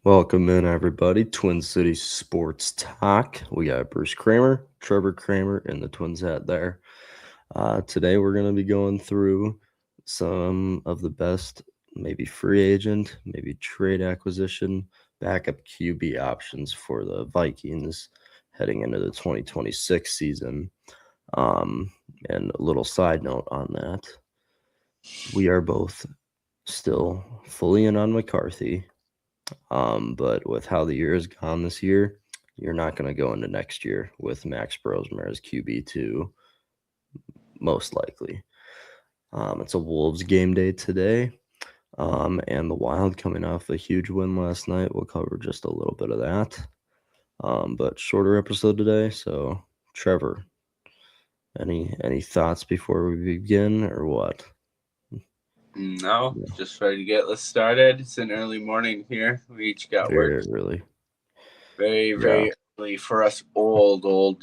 Welcome in, everybody. Twin City Sports Talk. We got Bruce Kramer, Trevor Kramer, and the Twins hat there. Today, we're going to be going through some of the best, maybe free agent, maybe trade acquisition, backup QB options for the Vikings heading into the 2026 season. And a little side note on that, we are both still fully in on McCarthy. But with how the year has gone this year, you're not going to go into next year with Max Brosmer as QB2, most likely. It's a Wolves game day today, and the Wild coming off a huge win last night. We'll cover just a little bit of that. But shorter episode today. So, Trevor, any thoughts before we begin, or what? No, just ready to get this started. It's an early morning here. We each got work. Really. Very early for us old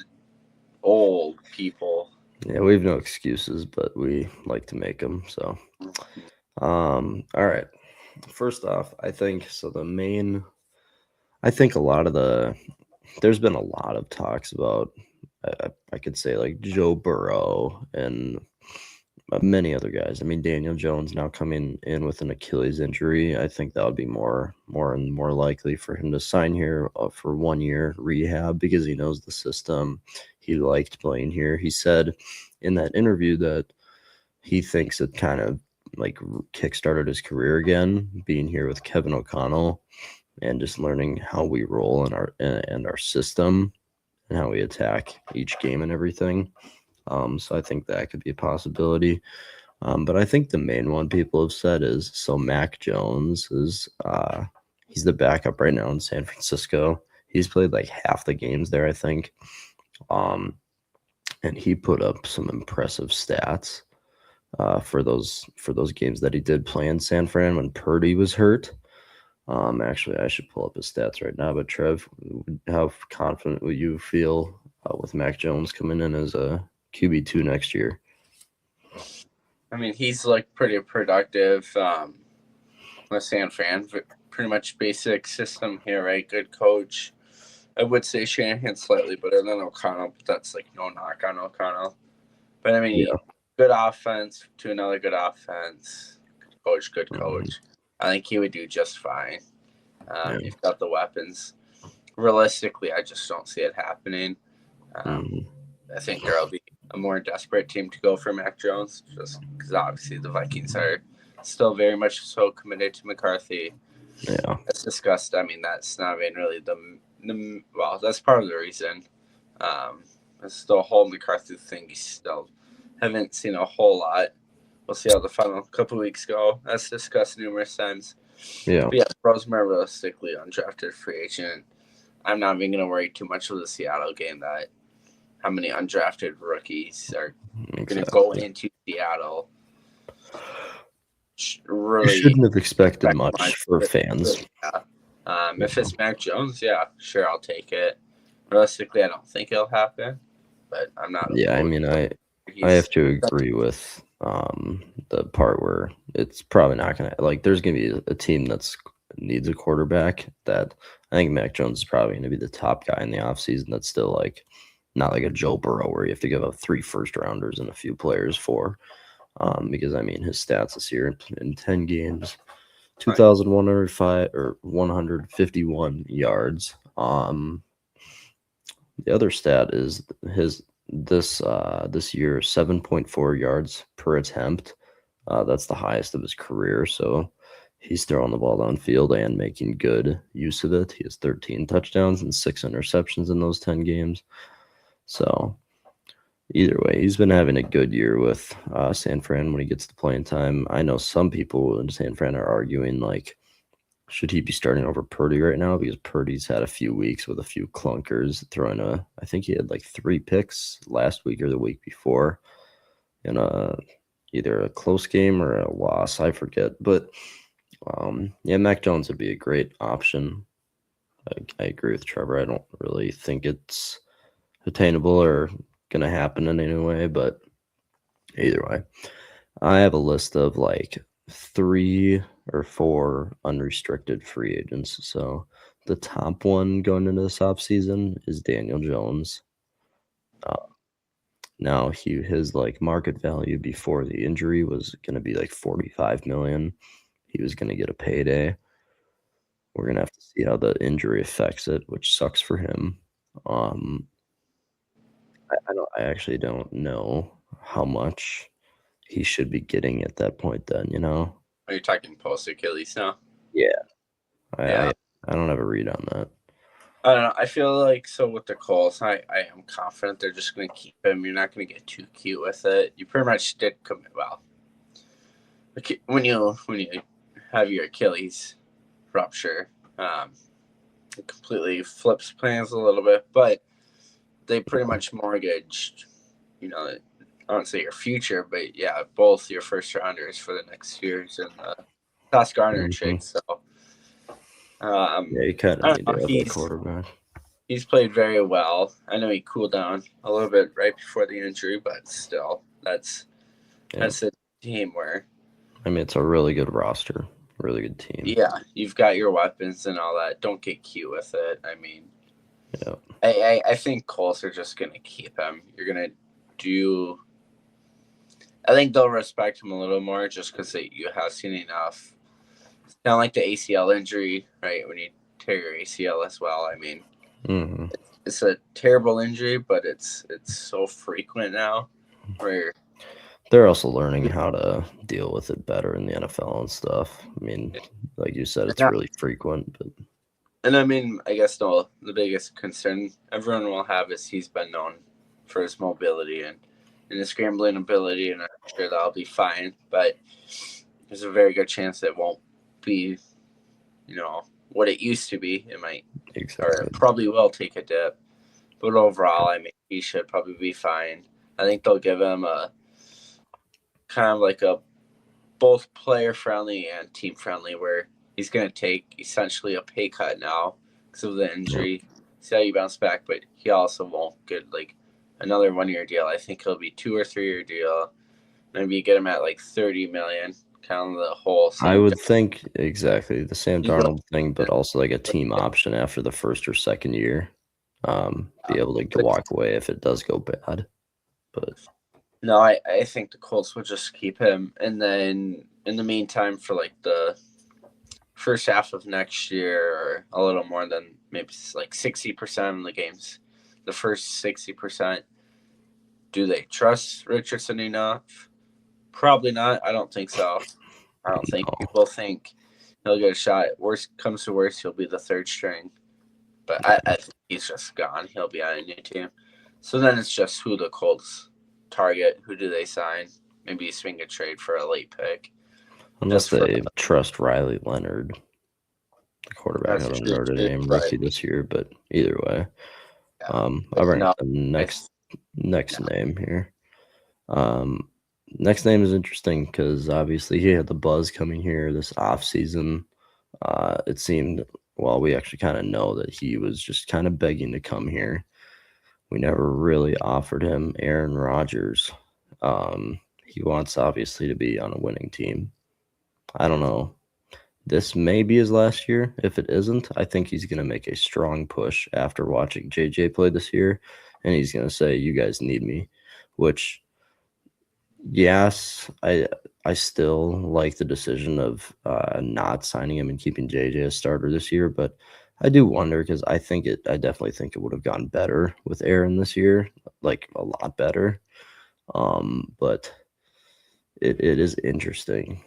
people. Yeah, we have no excuses, but we like to make them. So, all right. First off, I think so. I think there's been a lot of talks about, I could say, like Joe Burrow and many other guys. I mean, Daniel Jones now coming in with an Achilles injury. I think that would be more and more likely for him to sign here for 1 year rehab because he knows the system. He liked playing here. He said in that interview that he thinks it kind of like kickstarted his career again, being here with Kevin O'Connell and just learning how we roll in our system and how we attack each game and everything. So I think that could be a possibility. But I think the main one people have said is, so Mac Jones is he's the backup right now in San Francisco. He's played like half the games there, I think. And he put up some impressive stats for those games that he did play in San Fran when Purdy was hurt. Actually, I should pull up his stats right now. But Trev, how confident would you feel with Mac Jones coming in as a QB2 next year? I mean, he's like pretty productive with San Fran. Pretty much basic system here, right? Good coach. I would say Shanahan slightly better than O'Connell, but that's like no knock on O'Connell. But I mean, good offense to another good offense. Good coach. I think he would do just fine. You've got the weapons. Realistically, I just don't see it happening. I think there'll be a more desperate team to go for Mac Jones, just because obviously the Vikings are still very much so committed to McCarthy. Yeah, as discussed. I mean, that's not even really well, that's part of the reason. It's the whole McCarthy thing. You still haven't seen a whole lot. We'll see how the final couple weeks go. That's discussed numerous times. Yeah. But yeah, Brosmer realistically undrafted free agent. I'm not even going to worry too much with the Seattle game that how many undrafted rookies are going to go into Seattle. Really, you shouldn't have expected much for fans. Yeah. If it's Mac Jones, yeah, sure, I'll take it. Realistically, I don't think it'll happen, but I'm not. Yeah, I mean, I have to agree with the part where it's probably not going to, like, there's going to be a team that's needs a quarterback that I think Mac Jones is probably going to be the top guy in the offseason that's still, like, not like a Joe Burrow where you have to give up 3 first-rounders and a few players for. Because, I mean, his stats this year in 10 games, 2,105 or 151 yards. The other stat is this year 7.4 yards per attempt. That's the highest of his career. So he's throwing the ball downfield and making good use of it. He has 13 touchdowns and 6 interceptions in those 10 games. So either way, he's been having a good year with San Fran when he gets the playing time. I know some people in San Fran are arguing, like, should he be starting over Purdy right now? Because Purdy's had a few weeks with a few clunkers, I think he had like 3 picks last week or the week before in either a close game or a loss. I forget. But, yeah, Mac Jones would be a great option. I agree with Trevor. I don't really think it's attainable or going to happen in any way, but either way, I have a list of, like, 3 or 4 unrestricted free agents. So the top one going into this offseason is Daniel Jones. Now his like market value before the injury was going to be like 45 million. He was going to get a payday. We're going to have to see how the injury affects it, which sucks for him. I actually don't know how much he should be getting at that point then, you know? Are you talking post Achilles now? Yeah. Yeah. I don't have a read on that. I don't know. I feel like so with the Colts, I am confident they're just going to keep him. You're not going to get too cute with it. You pretty much did commit. Well, when you have your Achilles rupture, it completely flips plans a little bit. But they pretty much mortgaged, I don't say your future, but yeah, both your first rounders for the next years and the Sauce Gardner trade. So, yeah, you kind of need to have a quarterback. He's played very well. I know he cooled down a little bit right before the injury, but still, that's a team where. I mean, it's a really good roster, really good team. Yeah, you've got your weapons and all that. Don't get cute with it. I mean, yeah. I think Colts are just going to keep him. You're going to do. I think they'll respect him a little more just because you have seen enough. It's kind of like the ACL injury, right? When you tear your ACL as well. I mean, it's a terrible injury, but it's so frequent now. Where they're also learning how to deal with it better in the NFL and stuff. I mean, like you said, it's really frequent. But and I mean, I guess the biggest concern everyone will have is he's been known for his mobility and his scrambling ability, and I'm sure that'll be fine. But there's a very good chance it won't be, what it used to be. It might, or it probably will take a dip. But overall, I mean, he should probably be fine. I think they'll give him a kind of like a both player friendly and team friendly, where he's going to take essentially a pay cut now because of the injury. See how you bounce back, but he also won't get like another 1 year deal. I think he'll be 2 or 3 year deal. Maybe you get him at like 30 million, kind of the whole. I would think exactly the Sam Darnold thing, but also like a team option after the first or second year. Be able to walk away if it does go bad. But no, I think the Colts will just keep him, and then in the meantime, for like the first half of next year, or a little more than maybe like 60% of the games, the first 60%, do they trust Richardson enough? Probably not. I don't think so. I don't think people think he'll get a shot. Worst comes to worst, he'll be the third string. But I think he's just gone. He'll be on a new team. So then it's just who the Colts target. Who do they sign? Maybe swing a trade for a late pick. Unless they trust Riley Leonard, the quarterback out of Notre Dame, rookie this year. But either way, I'll bring up the next name here. Next name is interesting because obviously he had the buzz coming here this offseason. It seemed, well, we actually kind of know that he was just kind of begging to come here. We never really offered him Aaron Rodgers. He wants obviously to be on a winning team. I don't know. This may be his last year. If it isn't, I think he's going to make a strong push after watching JJ play this year. And he's going to say, you guys need me, which, yes, I still like the decision of not signing him and keeping JJ as starter this year. But I do wonder because I definitely think it would have gone better with Aaron this year, like a lot better. But it is interesting.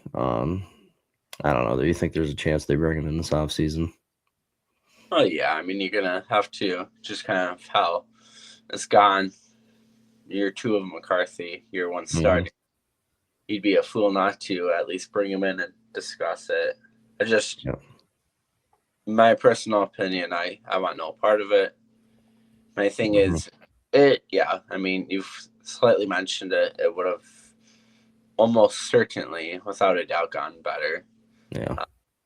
I don't know. Do you think there's a chance they bring him in this offseason? Oh, yeah. I mean, you're going to have to, just kind of how it's gone. Year 2 of McCarthy, year 1 starting. He'd be a fool not to at least bring him in and discuss it. My personal opinion, I want no part of it. My thing is, I mean, you've slightly mentioned it. It would have almost certainly, without a doubt, gotten better.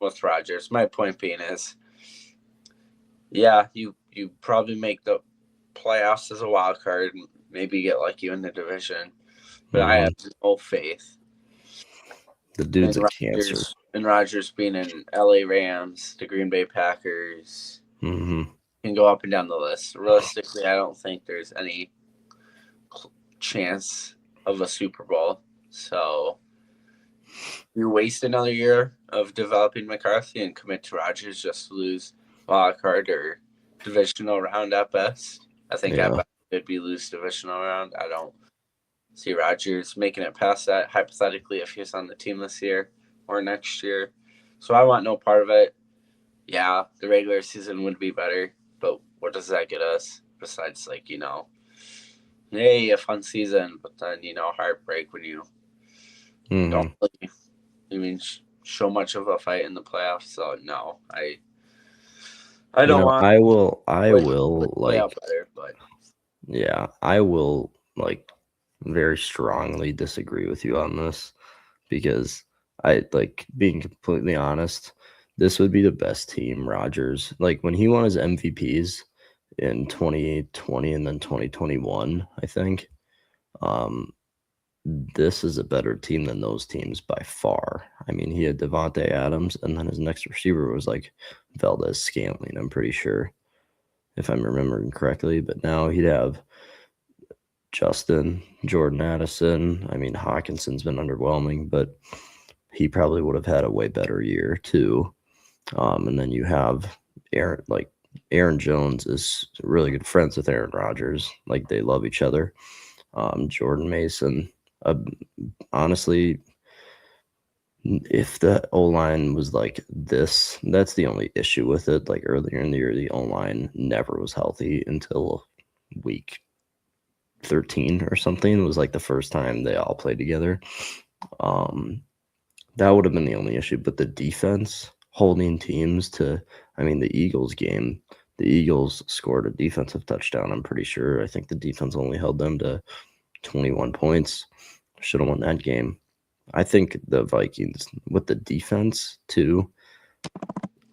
With Rodgers. My point being is, you probably make the playoffs as a wild card, maybe get lucky in the division, but I have no faith The dude's and a cancer. Rodgers being in LA Rams, the Green Bay Packers, Mm-hmm. can go up and down the list. Realistically, I don't think there's any chance of a Super Bowl. So you waste another year of developing McCarthy and commit to Rodgers just to lose wild card or divisional round at best. I think at best it'd be lose divisional round. I don't see Rodgers making it past that hypothetically if he's on the team this year or next year. So I want no part of it. Yeah, the regular season would be better, but what does that get us besides hey, a fun season, but then heartbreak when you don't really even show much of a fight in the playoffs. So no, I don't want I will play out better, but yeah, I will very strongly disagree with you on this because being completely honest, this would be the best team Rodgers. When he won his MVPs in 2020 and then 2021, I think. This is a better team than those teams by far. I mean, he had Devontae Adams, and then his next receiver was Valdez Scantling, I'm pretty sure, if I'm remembering correctly. But now he'd have Justin, Jordan Addison. I mean, Hawkinson's been underwhelming, but he probably would have had a way better year too. And then you have Aaron Jones is really good friends with Aaron Rodgers. They love each other. Jordan Mason. Honestly, if the O-line was like this, that's the only issue with it. Earlier in the year, the O-line never was healthy until week 13 or something. It was the first time they all played together. That would have been the only issue. But the defense holding teams to, the Eagles game, the Eagles scored a defensive touchdown, I'm pretty sure. I think the defense only held them to 21 points. Should have won that game. I think the Vikings, with the defense too,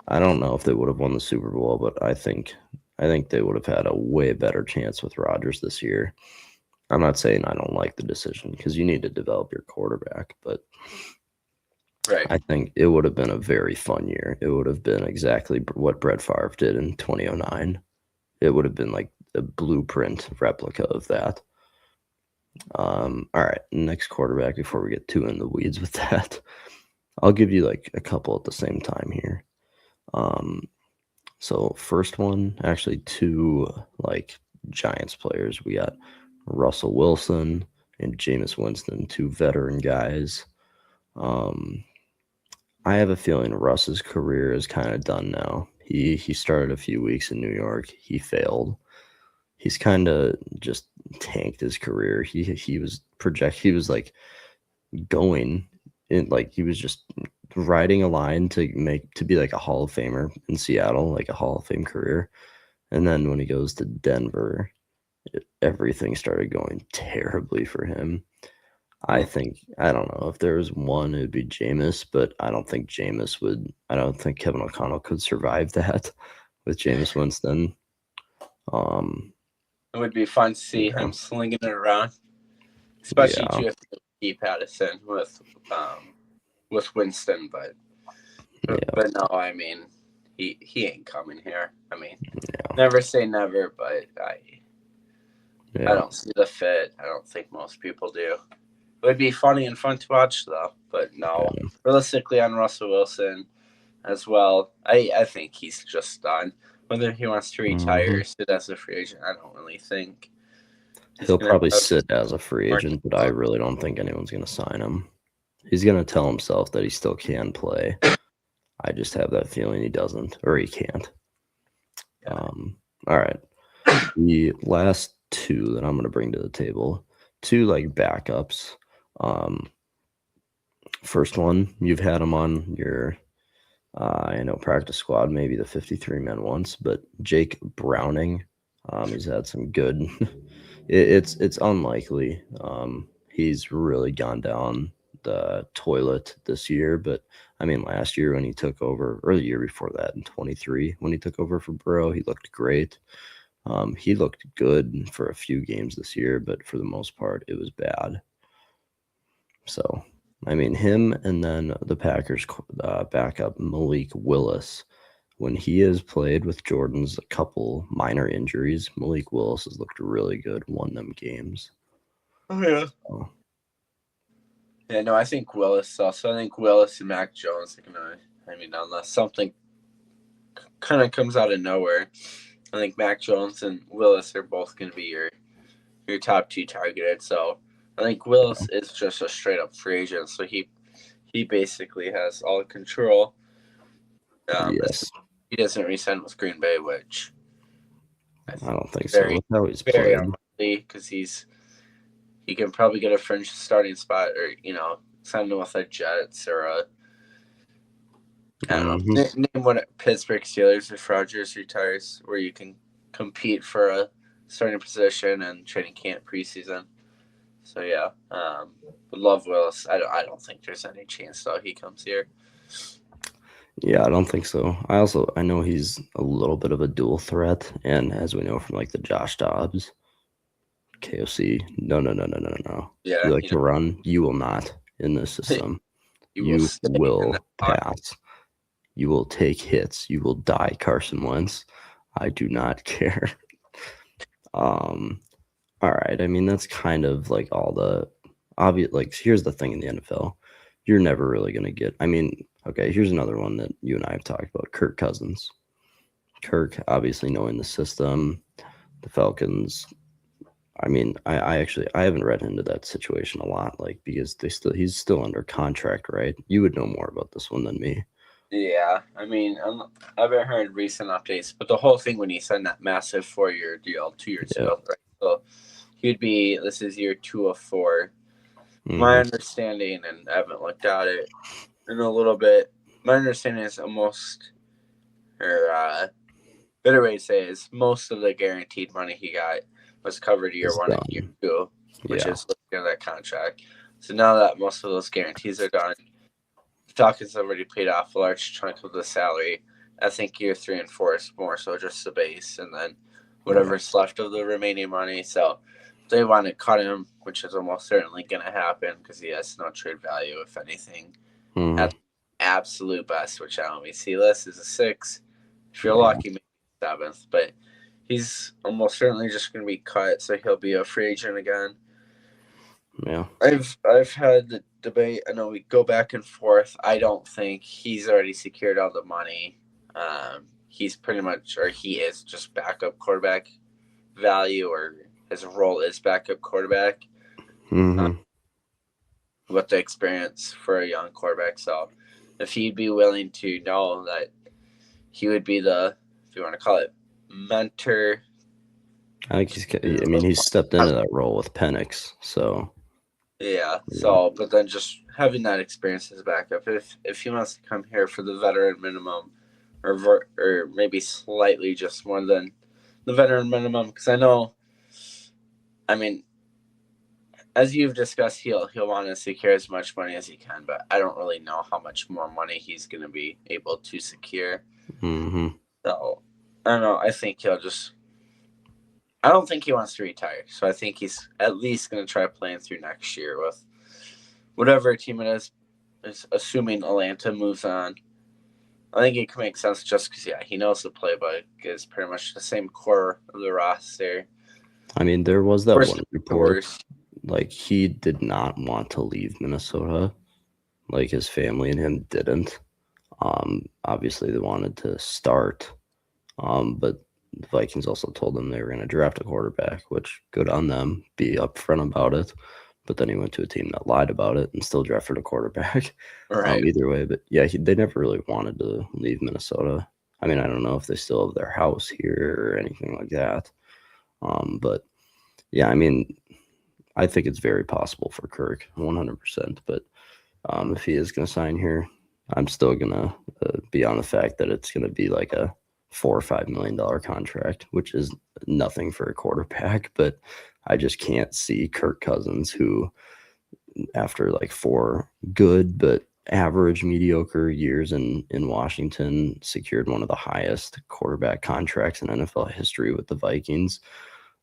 I don't know if they would have won the Super Bowl, but I think they would have had a way better chance with Rodgers this year. I'm not saying I don't like the decision because you need to develop your quarterback, but right. I think it would have been a very fun year. It would have been exactly what Brett Favre did in 2009. It would have been like a blueprint replica of that. All right, next quarterback before we get too in the weeds with that. I'll give you a couple at the same time here. So first one, actually two Giants players. We got Russell Wilson and Jameis Winston, two veteran guys. I have a feeling Russ's career is kind of done now. He started a few weeks in New York. He failed. He's kind of just tanked his career. He was going in he was just riding a line to be a Hall of Famer in Seattle, a Hall of Fame career. And then when he goes to Denver, everything started going terribly for him. I don't know if there was one, it would be Jameis, but I don't think Kevin O'Connell could survive that with Jameis Winston. It would be fun to see him slinging it around, especially too if you keep Addison with Winston. But no, he ain't coming here. Never say never, but I don't see the fit. I don't think most people do. It would be funny and fun to watch, though. But no, realistically, on Russell Wilson as well, I think he's just done. Whether he wants to retire or sit as a free agent, I don't really think. He'll probably sit as a free agent, but I really don't think anyone's going to sign him. He's going to tell himself that he still can play. I just have that feeling he doesn't, or he can't. All right. The last two that I'm going to bring to the table, two backups. First one, you've had him on your practice squad, maybe the 53-man once, but Jake Browning, he's had some good. It's unlikely. He's really gone down the toilet this year, but last year when he took over, or the year before that in 23, when he took over for Burrow, he looked great. He looked good for a few games this year, but for the most part, it was bad. So I mean, him and then the Packers backup Malik Willis. When he has played with Jordan's a couple minor injuries, Malik Willis has looked really good, won them games. Oh, yeah. So, Yeah, no, I think Willis also. I think Willis and Mac Jones are going to, I mean, unless something kind of comes out of nowhere, I think Mac Jones and Willis are both going to be your top two targeted. So I think Willis is just a straight up free agent. So he basically has all the control. yes. He doesn't resign with Green Bay, which I don't think so. Look how he's very played. unlikely because he can probably get a fringe starting spot or sign with the Jets or I don't know. Name what Pittsburgh Steelers if Rodgers retires, where you can compete for a starting position and training camp preseason. So yeah, would love Willis. I don't think there's any chance though he comes here. Yeah, I don't think so. I know he's a little bit of a dual threat, and as we know from like the Josh Dobbs, KOC, no. Yeah, You like to run, you will not in this system. You will pass. You will take hits. You will die, Carson Wentz. I do not care. All right. I mean, that's kind of like all the obvious. Like, here's the thing in the NFL: you're never really gonna get. I mean, okay. Here's another one that you and I have talked about: Kirk Cousins. Kirk, obviously knowing the system, the Falcons. I mean, I haven't read into that situation a lot, like because he's still under contract, right? You would know more about this one than me. Yeah, I mean, I haven't heard recent updates, but the whole thing when he signed that massive 4-year deal 2 years ago, right? So this is year 2 of 4. My understanding, and I haven't looked at it in a little bit, my understanding is better way to say is most of the guaranteed money he got was covered year 1 and year 2, which is looking at that contract. So now that most of those guarantees are done, the Falcons already paid off a large chunk of the salary. I think year 3 and 4 is more so just the base, and then whatever's left of the remaining money. So they want to cut him, which is almost certainly going to happen because he has no trade value, if anything. At absolute best, which I only see list is a 6. If you're lucky, maybe 7th, but he's almost certainly just going to be cut, so he'll be a free agent again. Yeah, I've had the debate. I know we go back and forth. I don't think he's already secured all the money. He's pretty much, or he is just backup quarterback value, or his role is backup quarterback. With the experience for a young quarterback, so if he'd be willing to know that he would be the, if you want to call it, mentor. I think he's stepped into that role with Penix, so. Yeah, so, but then just having that experience as a backup, if he wants to come here for the veteran minimum, or maybe slightly just more than the veteran minimum, because I mean, as you've discussed, he'll want to secure as much money as he can, but I don't really know how much more money he's going to be able to secure. So, I don't know. I think I don't think he wants to retire. So I think he's at least going to try playing through next year with whatever team it is assuming Atlanta moves on. I think it can make sense just because, he knows the playbook is pretty much the same core of the roster. I mean, there was that one report. Like, he did not want to leave Minnesota. Like, his family and him didn't. Obviously, they wanted to start. But the Vikings also told him they were going to draft a quarterback, which good on them, be upfront about it. But then he went to a team that lied about it and still drafted a quarterback. Right. Either way, but yeah, they never really wanted to leave Minnesota. I mean, I don't know if they still have their house here or anything like that. But yeah, I mean, I think it's very possible for Kirk, 100%. But if he is going to sign here, I'm still going to be on the fact that it's going to be like a $4 or $5 million contract, which is nothing for a quarterback. But I just can't see Kirk Cousins, who after like 4 good but average, mediocre years in Washington, secured one of the highest quarterback contracts in NFL history with the Vikings.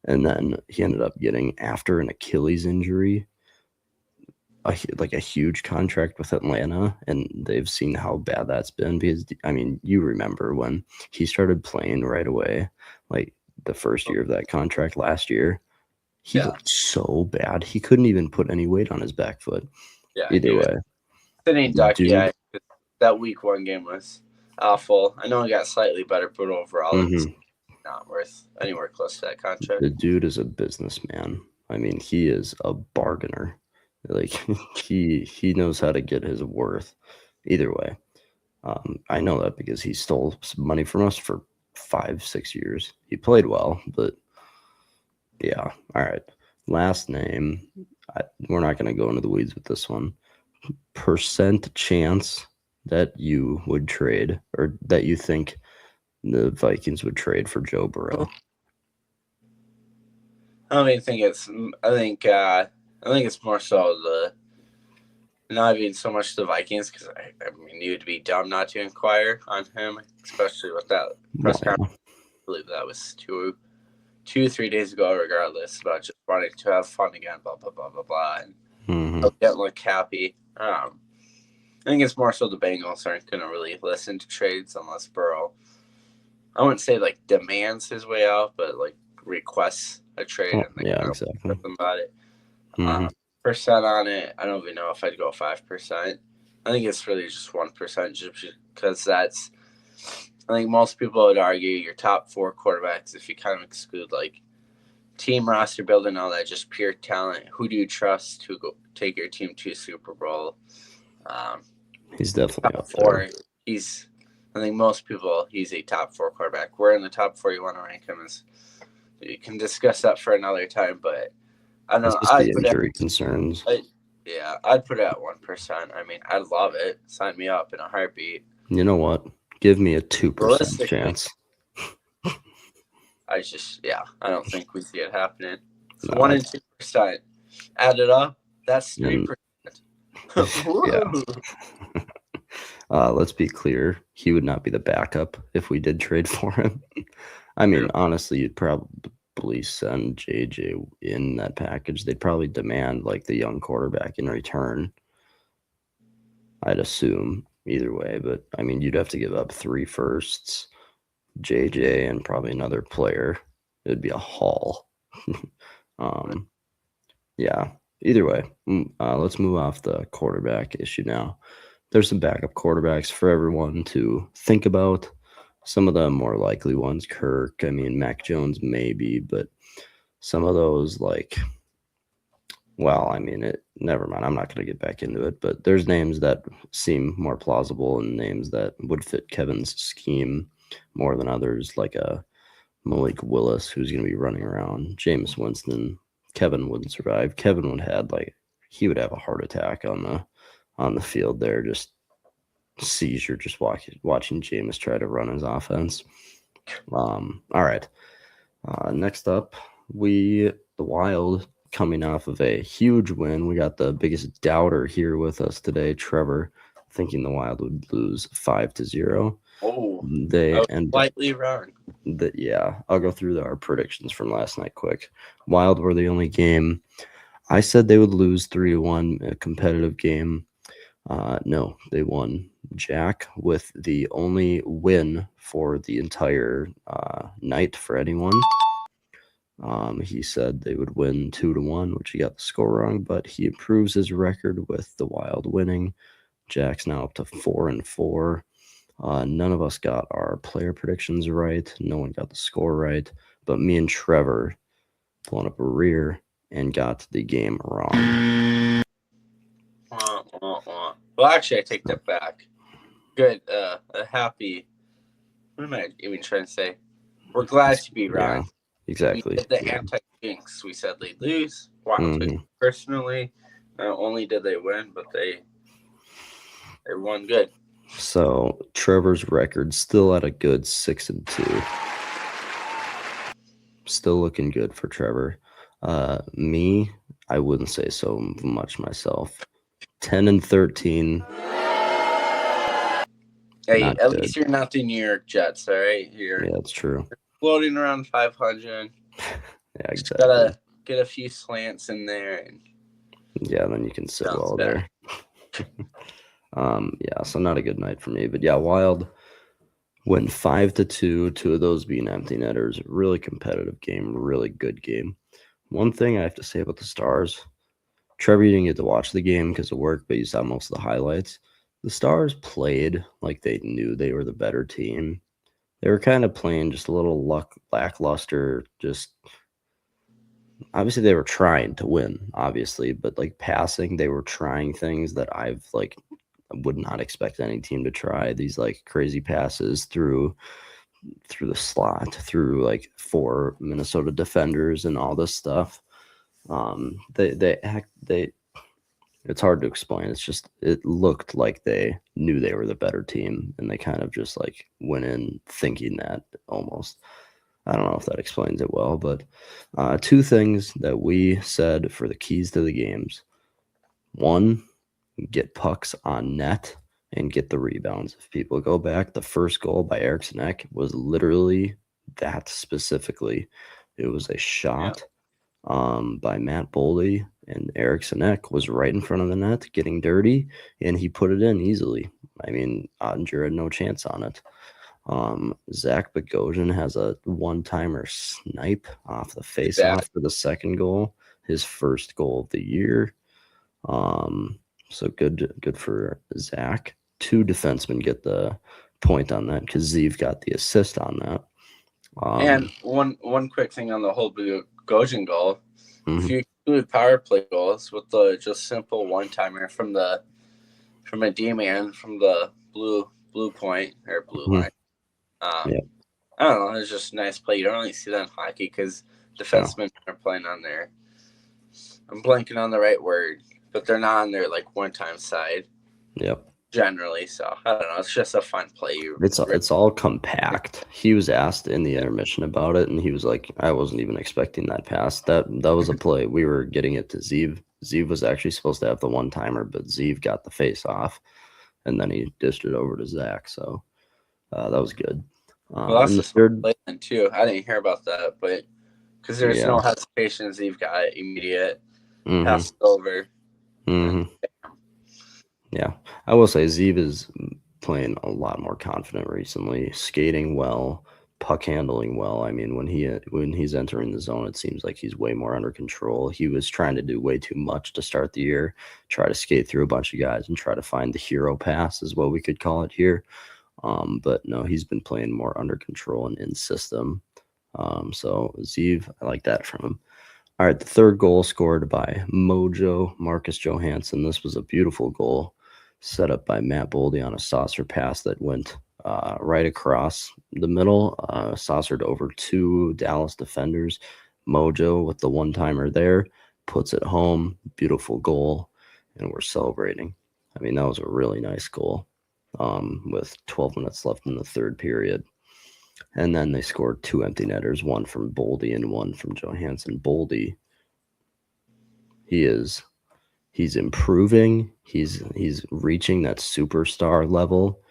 And then he ended up getting, after an Achilles injury, a huge contract with Atlanta, and they've seen how bad that's been. Because I mean, you remember when he started playing right away, like the first year of that contract last year, he looked so bad. He couldn't even put any weight on his back foot. Yeah, Either way, sitting duck. dude, Yeah, that week 1 game was awful. I know it got slightly better, but overall, it's not worth anywhere close to that contract. the dude is a businessman. I mean, he is a bargainer. Like he knows how to get his worth. Either way, I know that because he stole some money from us for 5-6 years. He played well, but yeah. All right. Last name. We're not going to go into the weeds with this one. Percent chance that you would trade, or that you think the Vikings would trade for Joe Burrow. I don't even think it's. I think it's more so not even so much the Vikings, because I mean, you would be dumb not to inquire on him, especially with that press conference. I believe that was 2-3 days ago. Regardless, about just wanting to have fun again, blah blah blah blah blah, and getting like happy. I think it's more so the Bengals aren't going to really listen to trades unless Burrow, I wouldn't say like demands his way out, but like requests a trade and they exactly. about it. Percent on it, I don't even know if I'd go 5%. I think it's really just 1%, just because that's. I think most people would argue your top 4 quarterbacks, if you kind of exclude like team roster building, all that, just pure talent. Who do you trust to go take your team to Super Bowl? He's definitely top up 4. there. I think most people, he's a top 4 quarterback. Where in the top 4 you want to rank him is, you can discuss that for another time, but I don't know. I'd put injury concerns. I'd put it at 1%. I mean, I'd love it. Sign me up in a heartbeat. You know what? Give me a 2% chance. I don't think we see it happening. So 1 and 2%. Add it up. That's 3%. Let's be clear. He would not be the backup if we did trade for him. I mean, honestly, you'd probably send JJ in that package. They'd probably demand like the young quarterback in return. I'd assume either way, but I mean, you'd have to give up 3 firsts, JJ, and probably another player. It'd be a haul. Yeah. Either way, let's move off the quarterback issue now. There's some backup quarterbacks for everyone to think about. Some of the more likely ones, Kirk, I mean, Mac Jones, maybe, but some of those, like, well, I mean, never mind. I'm not going to get back into it, but there's names that seem more plausible and names that would fit Kevin's scheme more than others, like a Malik Willis, who's going to be running around. Jameis Winston. Kevin wouldn't survive. Kevin would have a heart attack on the field there, just seizure, just watching Jameis try to run his offense. All right. Next up, the Wild, coming off of a huge win. We got the biggest doubter here with us today, Trevor, thinking the Wild would lose 5-0. Oh, they end slightly wrong. I'll go through our predictions from last night quick. Wild were the only game. I said they would lose 3-1, a competitive game. No, they won. Jack with the only win for the entire night for anyone. He said they would win 2-1, which he got the score wrong, but he improves his record with the Wild winning. Jack's now up to 4-4. None of us got our player predictions right. No one got the score right, but me and Trevor pulling up a rear and got the game wrong. Well, actually, I take that back. Good, a happy. What am I even trying to say? We're glad to be wrong. Yeah, exactly. We did the anti-jinx. We said they'd lose. Wow. Personally, not only did they win, but they won good. So Trevor's record still at a good 6-2. Still looking good for Trevor. Me, I wouldn't say so much myself. 10-13. Hey, at least you're not the New York Jets, all right? Yeah, that's true. Floating around 500. Yeah, exactly. Just gotta get a few slants in there. And Yeah, then you can sit Sounds well bad. there. Yeah, so not a good night for me. But yeah, Wild went 5-2. Two of those being empty netters. Really competitive game. Really good game. One thing I have to say about the Stars, Trevor, you didn't get to watch the game because of work, but you saw most of the highlights. The Stars played like they knew they were the better team. They were kind of playing just a little lackluster. Just obviously they were trying to win, obviously, but like passing, they were trying things that I've like would not expect any team to try. These like crazy passes through the slot, through like 4 Minnesota defenders and all this stuff. They it's hard to explain. It's just it looked like they knew they were the better team, and they kind of just like went in thinking that almost. I don't know if that explains it well, but two things that we said for the keys to the games. One, get pucks on net and get the rebounds. If people go back, the first goal by Eriksson Ek was literally that specifically. It was a shot by Matt Boldy, and Eriksson Ek was right in front of the net getting dirty, and he put it in easily. I mean, Ottinger had no chance on it. Zach Bogosian has a one-timer snipe off the face-off for the second goal, his first goal of the year. So good for Zach. 2 defensemen get the point on that because Zeev got the assist on that. And one quick thing on the whole Bogosian goal. Mhm. If you include power play goals with the just simple one-timer from a D-man from the blue point or blue line. Yeah. I don't know. It's just a nice play. You don't really see that in hockey because defensemen are playing on their. I'm blanking on the right word, but they're not on their like one-time side. Yep. Generally, so I don't know. It's just a fun play. It's all compact. He was asked in the intermission about it, and he was like, "I wasn't even expecting that pass. That was a play. We were getting it to Zeev. Zeev was actually supposed to have the one-timer, but Zeev got the face off, and then he dished it over to Zach. So that was good. Well, that's And the a third, play then too. I didn't hear about that, but because there's no hesitation, Zeev got it immediate pass over. Yeah, I will say Zeev is playing a lot more confident recently, skating well, puck handling well. I mean, when he's entering the zone, it seems like he's way more under control. He was trying to do way too much to start the year, try to skate through a bunch of guys and try to find the hero pass is what we could call it here. But no, he's been playing more under control and in system. So Zeev, I like that from him. All right, the third goal scored by Mojo Marcus Johansson. This was a beautiful goal set up by Matt Boldy on a saucer pass that went right across the middle, saucered over 2 Dallas defenders. Mojo with the one-timer there puts it home. Beautiful goal, and we're celebrating. I mean, that was a really nice goal with 12 minutes left in the third period. And then they scored 2 empty netters, one from Boldy and one from Johansson. Boldy, he's improving. He's reaching that superstar level.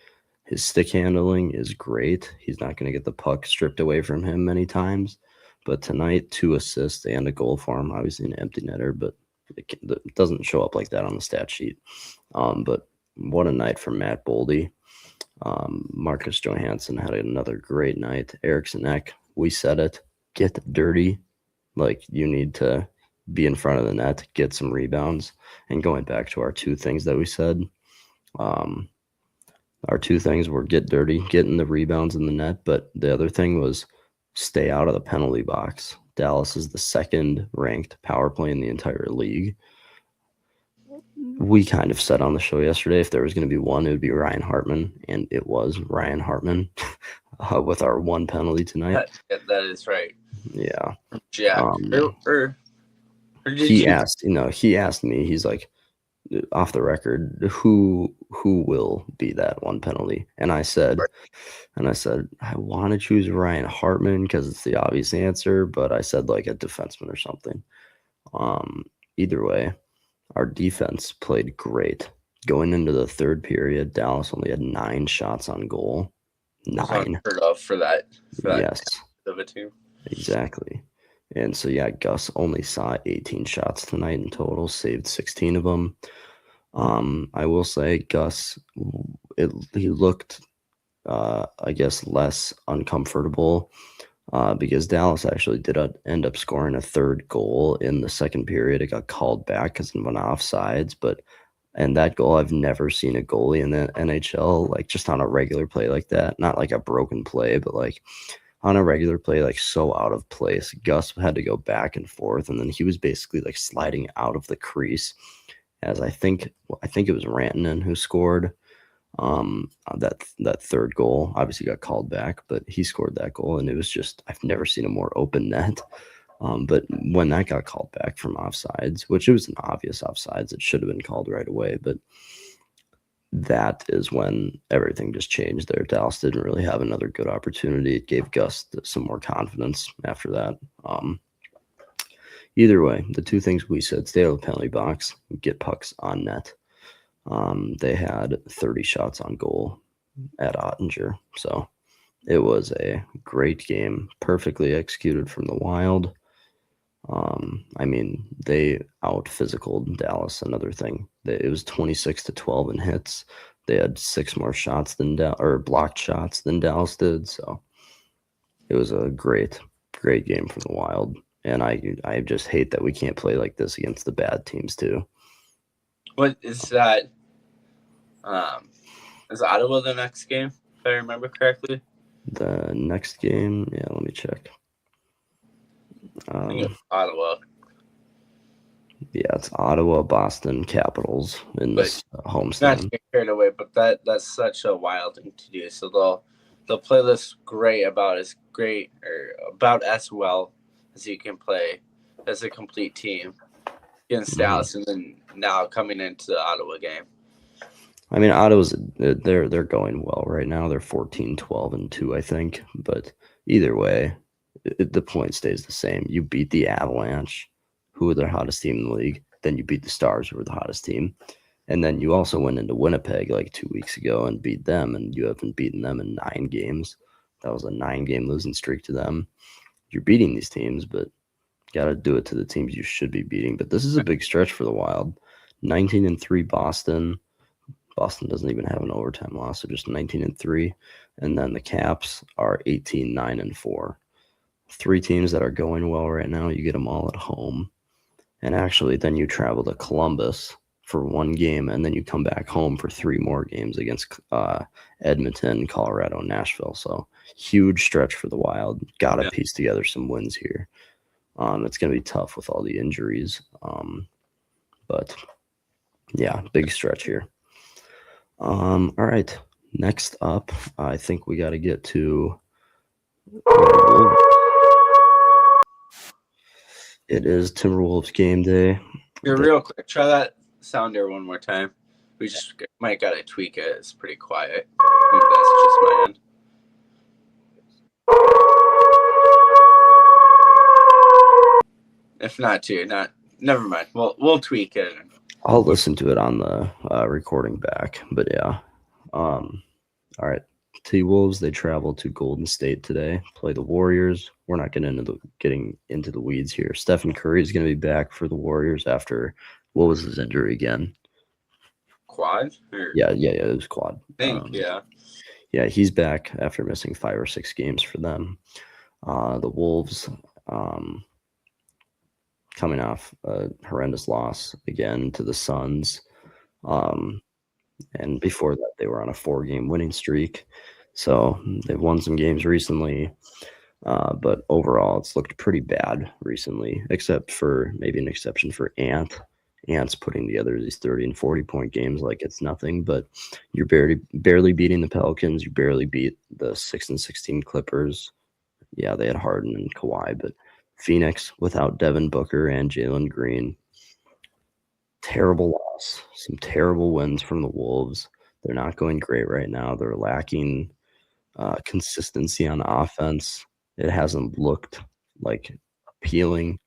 His stick handling is great. He's not going to get the puck stripped away from him many times. But tonight, 2 assists and a goal for him. Obviously an empty netter, but it doesn't show up like that on the stat sheet. But what a night for Matt Boldy. Marcus Johansson had another great night. Eriksson Ek, we said it. Get dirty. Like, you need to be in front of the net, get some rebounds. And going back to our 2 things that we said, our 2 things were get dirty, getting the rebounds in the net, but the other thing was stay out of the penalty box. Dallas is the 2nd ranked power play in the entire league. We kind of said on the show yesterday if there was going to be one, it would be Ryan Hartman, and it was Ryan Hartman with our 1 penalty tonight. That is right. Yeah. Jack. He asked me, he's like, off the record, who will be that 1 penalty? And I said, I want to choose Ryan Hartman because it's the obvious answer, but I said like a defenseman or something. Either way, our defense played great. Going into the third period, Dallas only had 9 shots on goal. 9. Unheard of for that yes. of a team. Exactly. And so, yeah, Gus only saw 18 shots tonight in total, saved 16 of them. I will say Gus, he looked, I guess, less uncomfortable because Dallas actually did end up scoring a third goal in the second period. It got called back because it went offsides, and that goal, I've never seen a goalie in the NHL, like just on a regular play like that, not like a broken play, but like on a regular play, like so out of place. Gus had to go back and forth, and then he was basically like sliding out of the crease. As I think it was Rantanen who scored that third goal. Obviously got called back, but he scored that goal, and it was just I've never seen a more open net. But when that got called back from offsides, which it was an obvious offsides, it should have been called right away. But that is when everything just changed there. Dallas didn't really have another good opportunity. It gave Gus some more confidence after that. Either way, the two things we said: stay out of the penalty box, get pucks on net. They had 30 shots on goal at Ottinger, so it was a great game, perfectly executed from the Wild. I mean, they out physicaled Dallas. Another thing, it was 26-12 in hits. They had 6 more shots than or blocked shots than Dallas did. So it was a great game from the Wild. And I just hate that we can't play like this against the bad teams too. What is that? Is Ottawa the next game, if I remember correctly? The next game, yeah, let me check. I think it's Ottawa. Yeah, it's Ottawa, Boston Capitals in this homestand. Not to get carried away, but that's such a wild thing to do. So they'll play this about as well as you can play as a complete team against Dallas, and then now coming into the Ottawa game. I mean, Ottawa's they're going well right now. They're 14-12-2, I think. But either way, the point stays the same. You beat the Avalanche, who are the hottest team in the league. Then you beat the Stars, who are the hottest team. And then you also went into Winnipeg like 2 weeks ago and beat them, and you haven't beaten them in 9 games. That was a 9-game losing streak to them. You're beating these teams, but got to do it to the teams you should be beating. But this is a big stretch for the Wild. 19-3 Boston. Boston doesn't even have an overtime loss, so just 19-3. And then the Caps are 18-9-4. 3 teams that are going well right now. You get them all at home. And actually, then you travel to Columbus for 1 game, and then you come back home for 3 more games against Edmonton, Colorado, and Nashville. So huge stretch for the Wild. Got to piece together some wins here. It's going to be tough with all the injuries. But yeah, big stretch here. All right. Next up, I think we got to get to it is Timberwolves game day. Yeah, real quick, try that sound there one more time. We just might gotta tweak it. It's pretty quiet. Maybe that's just my end. If not, never mind. We'll tweak it. I'll listen to it on the recording back. But yeah. All right. T-Wolves, they travel to Golden State today, play the Warriors. We're not getting into the weeds here. Stephen Curry is going to be back for the Warriors after, what was his injury again? Quad? Yeah, it was quad. I think, yeah. Yeah, he's back after missing 5 or 6 games for them. The Wolves coming off a horrendous loss again to the Suns. And before that, they were on a 4-game winning streak. So they've won some games recently. But overall, it's looked pretty bad recently, except for maybe an exception for Ant. Ant's putting together these 30 and 40-point games like it's nothing. But you're barely beating the Pelicans. You barely beat the 6-16 Clippers. Yeah, they had Harden and Kawhi. But Phoenix without Devin Booker and Jalen Green. Terrible loss. Some terrible wins from the Wolves. They're not going great right now. They're lacking consistency on offense. It hasn't looked like appealing.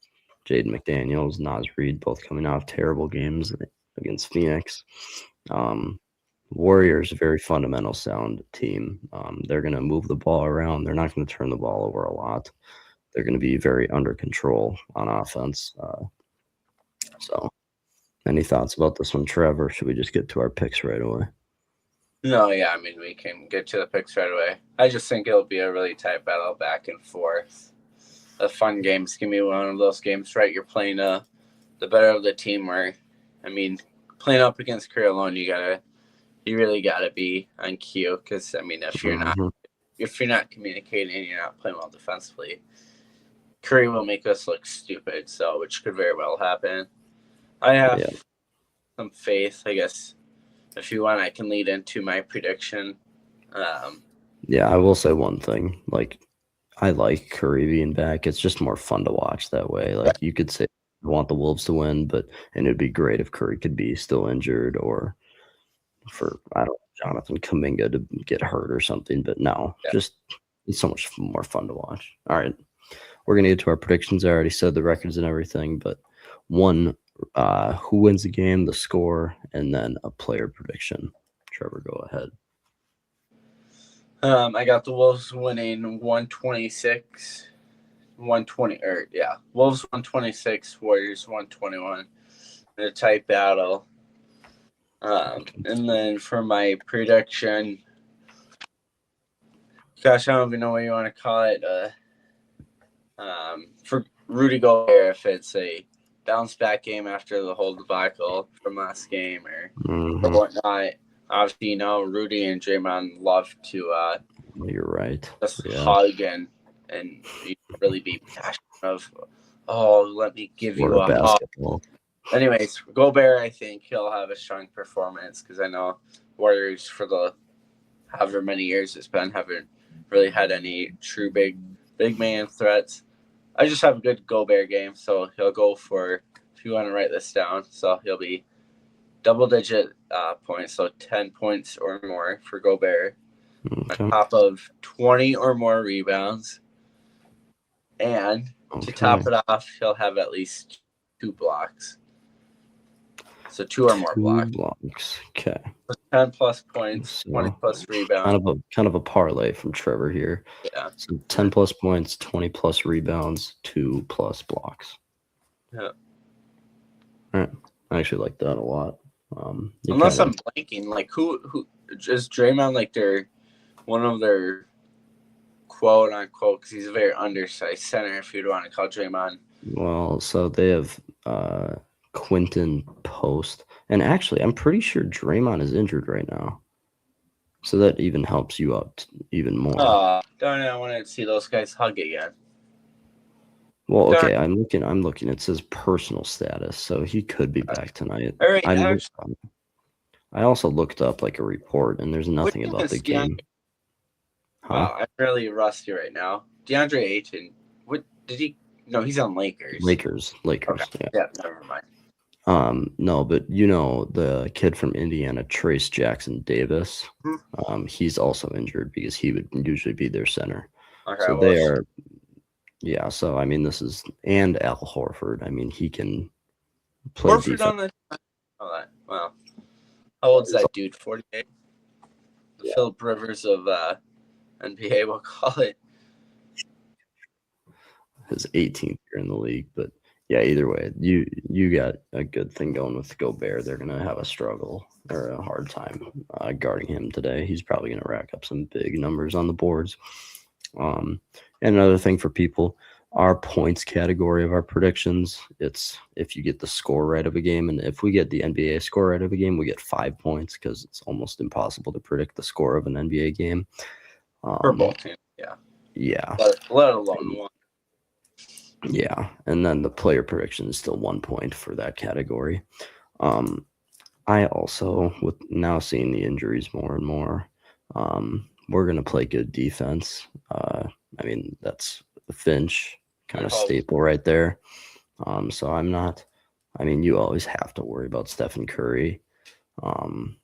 Jaden McDaniels, Naz Reid, both coming off terrible games against Phoenix. Warriors, a very fundamental sound team. They're going to move the ball around. They're not going to turn the ball over a lot. they're going to be very under control on offense. So, any thoughts about this one, Trev, or should we just get to our picks right away? No, yeah, I mean, we can get to the picks right away. I just think it'll be a really tight battle back and forth. A fun game. It's going to be one of those games, right? You're playing the better of the team where, I mean, playing up against Curry alone, you really got to be on cue because, I mean, if you're not communicating, you're not playing well defensively, Curry will make us look stupid, so which could very well happen. I have some faith, I guess. If you want, I can lead into my prediction. Yeah, I will say one thing. Like, I like Curry being back. It's just more fun to watch that way. Like, you could say I want the Wolves to win, and it'd be great if Curry could be still injured or for, I don't know, Jonathan Kuminga to get hurt or something. But no, just it's so much more fun to watch. All right. We're going to get to our predictions. I already said the records and everything, but one, who wins the game, the score, and then a player prediction. Trevor, go ahead. I got the Wolves winning 126, 120, Wolves 126, Warriors 121. In a tight battle. And then for my prediction, gosh, I don't even know what you want to call it. For Rudy Gobert, if it's a bounce back game after the whole debacle from last game or whatnot. Obviously, Rudy and Draymond love to you're right. Just hug and really be passionate of, let me give you a basketball. Hug. Anyways, Gobert, I think he'll have a strong performance because I know Warriors for the however many years it's been haven't really had any true big man threats. I just have a good Gobert game, so he'll go for, if you want to write this down, so he'll be double-digit points, so 10 points or more for Gobert, on top of 20 or more rebounds, and to top it off, he'll have at least 2 blocks. So 2 or more blocks. Okay. 10 plus points, 20 plus rebounds. Kind of a parlay from Trevor here. Yeah. So 10 plus points, 20 plus rebounds, 2 plus blocks. Yeah. All right. I actually like that a lot. Unless I'm blanking, like who is Draymond like one of their quote unquote, because he's a very undersized center, if you'd want to call Draymond. Well, so they have Quinton Post, and actually, I'm pretty sure Draymond is injured right now, so that even helps you out even more. Darn it! I want to see those guys hug again. Well, okay, I'm looking. It says personal status, so he could be back tonight. All right, I also looked up like a report, and there's nothing about the game. Wow, I'm really rusty right now. DeAndre Ayton, what did he? No, he's on Lakers. Lakers. Okay. Yeah, never mind. No, but the kid from Indiana, Trace Jackson Davis, he's also injured because he would usually be their center. Okay, so they are. Yeah, so I mean, this is and Al Horford. I mean, he can play Horford defense. On the. Oh, wow. How old's that dude? 48. Yeah. Philip Rivers of NBA, we'll call it. His 18th year in the league, but yeah, either way, you got a good thing going with Gobert. They're gonna have a struggle or a hard time guarding him today. He's probably gonna rack up some big numbers on the boards. And another thing for people, our points category of our predictions, it's if you get the score right of a game, and if we get the NBA score right of a game, we get 5 points because it's almost impossible to predict the score of an NBA game. For both teams, yeah. Yeah. Let alone one. Yeah, and then the player prediction is still 1 point for that category. I also, with now seeing the injuries more and more, we're going to play good defense. I mean, that's Finch, kind of staple right there. So I'm not, I mean, you always have to worry about Stephen Curry. I'm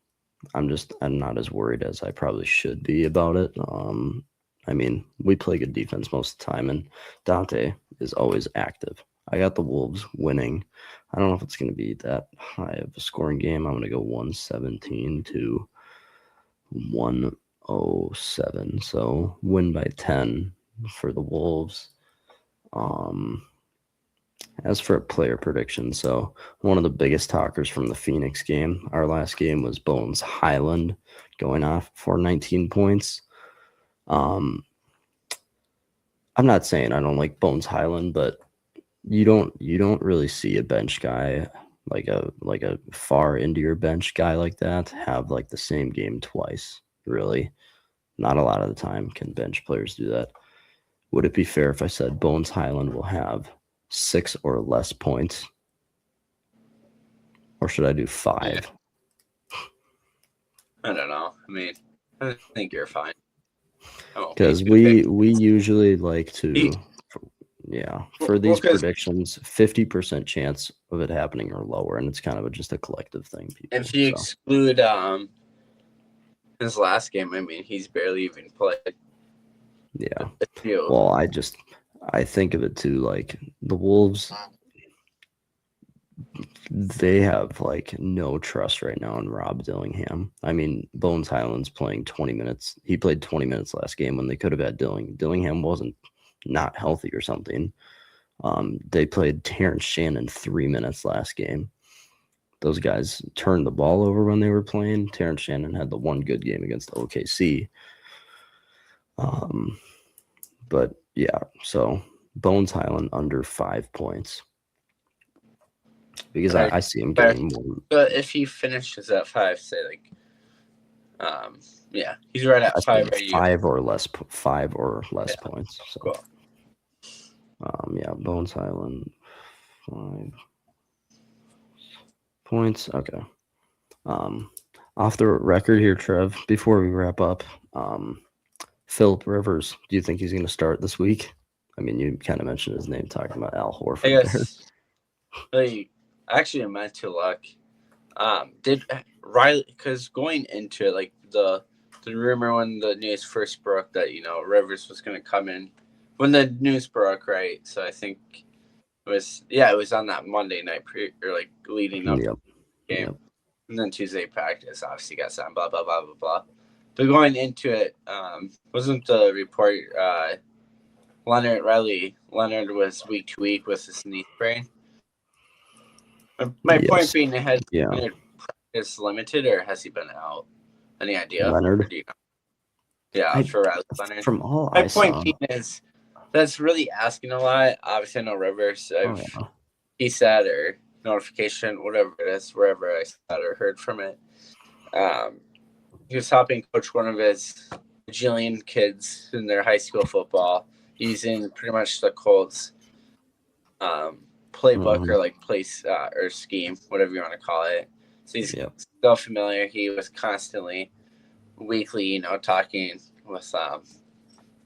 not as worried as I probably should be about it. I mean, we play good defense most of the time, and Dante is always active. I got the Wolves winning. I don't know if it's going to be that high of a scoring game. I'm going to go 117 to 107. So win by 10 for the Wolves. As for a player prediction, so one of the biggest talkers from the Phoenix game, our last game, was Bones Highland going off for 19 points. I'm not saying I don't like Bones Highland, but you don't really see a bench guy like a far into your bench guy like that have like the same game twice. Really, not a lot of the time can bench players do that. Would it be fair if I said Bones Highland will have 6 or less points? Or should I do 5? Yeah. I don't know. I mean, I think you're fine. Because we usually like to, for these predictions, 50% chance of it happening or lower, and it's kind of just a collective thing. People, if you exclude his last game, I mean, he's barely even played. Yeah. Well, I think of it too, like the Wolves, they have like no trust right now in Rob Dillingham. I mean, Bones Highland's playing 20 minutes. He played 20 minutes last game when they could have had Dillingham wasn't not healthy or something. They played Terrence Shannon 3 minutes last game. Those guys turned the ball over when they were playing. Terrence Shannon had the one good game against OKC. But yeah, so Bones Highland under 5 points. Because I see him getting more. But if he finishes at 5, say like, he's right at 5. 5 or less points. So, cool. Bones Highland 5 points. Okay. Off the record here, Trev. Before we wrap up, Philip Rivers. Do you think he's going to start this week? I mean, you kind of mentioned his name talking about Al Horford. I guess. Actually, I meant to look. Did Riley? Because going into it, like the rumor when the news first broke that Rivers was going to come in, when the news broke, right? So I think it was on that Monday night leading up to the game, and then Tuesday practice. Obviously, got signed. Blah blah blah blah blah. But going into it, wasn't the report Leonard was week to week with his knee sprain? My point being, has Leonard practice limited, or has he been out? Any idea? Leonard? For Leonard. From all my point being is that's really asking a lot. Obviously, I know Rivers. He said, or notification, whatever it is, wherever I saw or heard from it. He was helping coach one of his bajillion kids in their high school football, using pretty much the Colts playbook or like place or scheme, whatever you want to call it. So he's so familiar. He was constantly, weekly, talking with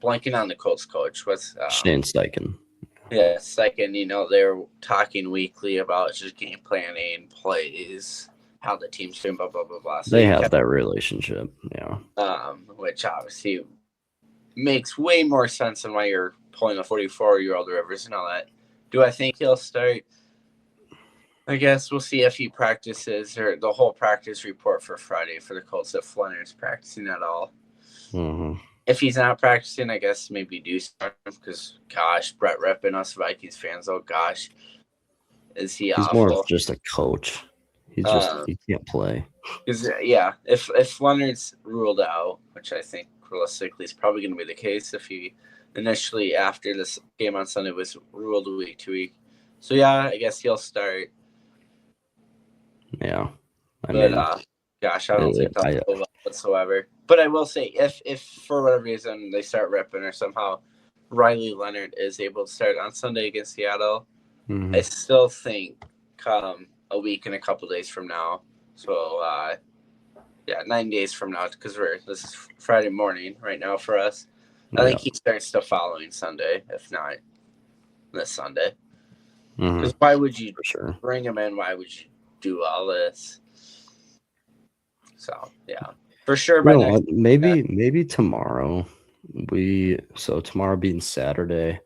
blanking on the Colts coach. What's Shane Steichen. Yeah, Steichen. They're talking weekly about just game planning, plays, how the team's doing, blah blah blah blah. So they have that relationship, which obviously makes way more sense than why you're pulling a 44-year-old Rivers and all that. Do I think he'll start? I guess we'll see if he practices, or the whole practice report for Friday for the Colts, if Leonard's practicing at all. Mm-hmm. If he's not practicing, I guess maybe do start him, because, gosh, Brett Rippin, us Vikings fans, oh gosh, is he awful. He's more of just a coach. He can't play. If Leonard's ruled out, which I think realistically is probably going to be the case, if he initially after this game on Sunday was ruled week to week. So I guess he'll start. Yeah, I don't think that's whatsoever. But I will say, if for whatever reason they start ripping, or somehow Riley Leonard is able to start on Sunday against Seattle, I still think come a week and a couple days from now. So 9 days from now, because this is Friday morning right now for us. I think he starts the following Sunday, if not this Sunday. Because why would you bring him in? Why would you do all this? So for sure. Maybe tomorrow. Tomorrow being Saturday,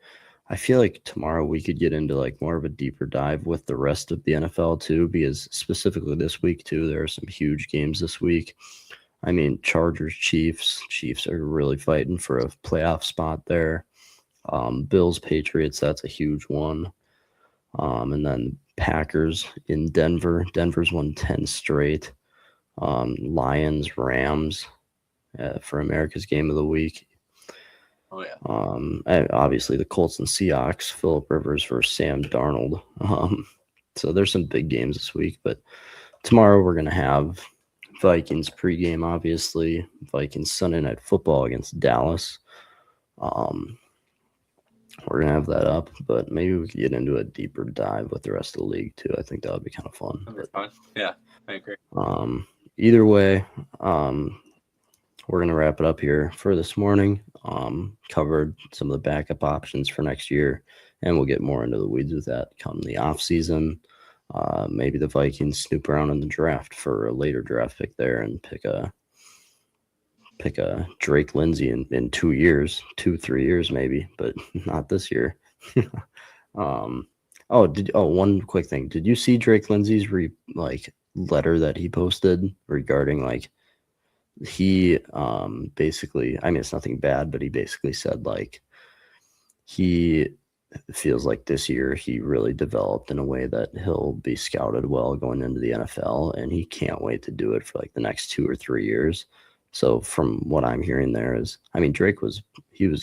I feel like tomorrow we could get into like more of a deeper dive with the rest of the NFL too, because specifically this week too, there are some huge games this week. I mean, Chargers, Chiefs are really fighting for a playoff spot there. Bills, Patriots, that's a huge one. And then Packers in Denver. Denver's won 10 straight. Lions, Rams for America's Game of the Week. Oh, yeah. And obviously the Colts and Seahawks, Phillip Rivers versus Sam Darnold. So there's some big games this week, but tomorrow we're going to have Vikings pregame, obviously. Vikings Sunday Night Football against Dallas. We're going to have that up, but maybe we could get into a deeper dive with the rest of the league too. I think that would be kind of fun. Yeah, I agree. Either way, we're going to wrap it up here for this morning. Covered some of the backup options for next year, and we'll get more into the weeds with that come the off season. Maybe the Vikings snoop around in the draft for a later draft pick there and pick a Drake Lindsay in 2 years, 3 years maybe, but not this year. One quick thing. Did you see Drake Lindsay's letter that he posted regarding he basically, I mean, it's nothing bad, but he basically said he feels like this year he really developed in a way that he'll be scouted well going into the NFL, and he can't wait to do it for the next 2 or 3 years. So from what I'm hearing there is, I mean, Drake was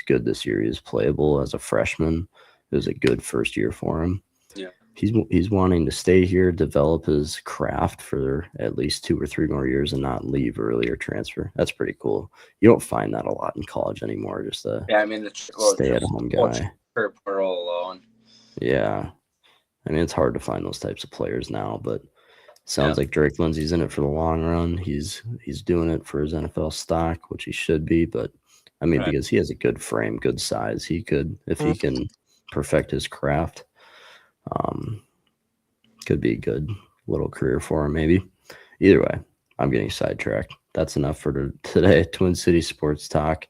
good this year. He was playable as a freshman. It was a good first year for him. Yeah. He's wanting to stay here, develop his craft for at least 2 or 3 more years and not leave early or transfer. That's pretty cool. You don't find that a lot in college anymore. Just a stay-at-home guy. Portal alone. Yeah. I mean, it's hard to find those types of players now, but sounds like Drake Lindsay's in it for the long run. He's doing it for his NFL stock, which he should be. But I mean, because he has a good frame, good size, he could, if he can perfect his craft, could be a good little career for him. Maybe. Either way, I'm getting sidetracked. That's enough for today. Twin City Sports Talk.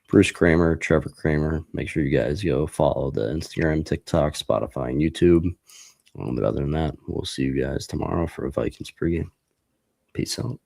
Bruce Kramer, Trevor Kramer. Make sure you guys go follow the Instagram, TikTok, Spotify, and YouTube. But other than that, we'll see you guys tomorrow for a Vikings pregame. Peace out.